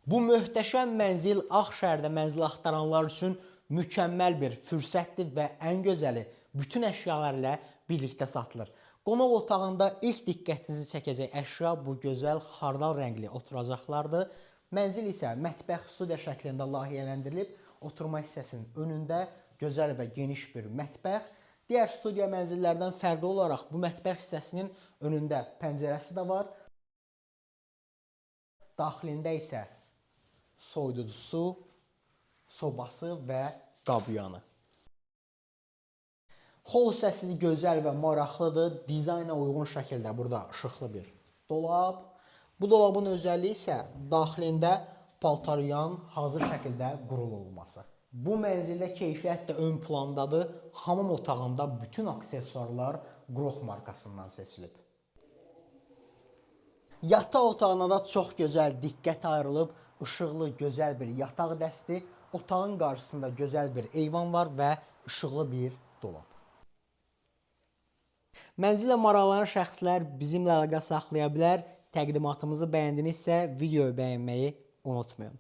Bu möhtəşəm mənzil Ağşəhərdə mənzil axtaranlar üçün mükəmməl bir fürsətdir və ən gözəli bütün əşyalar ilə birlikdə satılır. Qonaq otağında ilk diqqətinizi çəkəcək əşya bu gözəl xardal rəngli oturacaqlardır. Mənzil isə mətbəx studiya şəklində layihələndirilib. Oturma hissəsinin önündə gözəl və geniş bir mətbəx. Digər studiya mənzillərdən fərqli olaraq bu mətbəx hissəsinin önündə pəncərəsi də var. Daxilində isə soyuducusu, sobası və qabyanı. Hol hissəsi gözəl və maraqlıdır. Dizayna uyğun şəkildə burada işıqlı bir dolab. Bu dolabın özəlliyi isə daxilində paltaryan hazır şəkildə qurulu olması. Bu mənzildə keyfiyyət də ön plandadır. Hamam otağında bütün aksesuarlar Grox markasından seçilib. Yataq otağına da çox gözəl diqqət ayrılıb. İşıqlı, gözəl bir yataq dəsti. Otağın qarşısında gözəl bir eyvan var və işıqlı bir dolab. Mənzillə maraqlanan şəxslər bizimlə əlaqə saxlaya bilər. Təqdimatımızı bəyəndinizsə videoyu bəyənməyi unutmayın.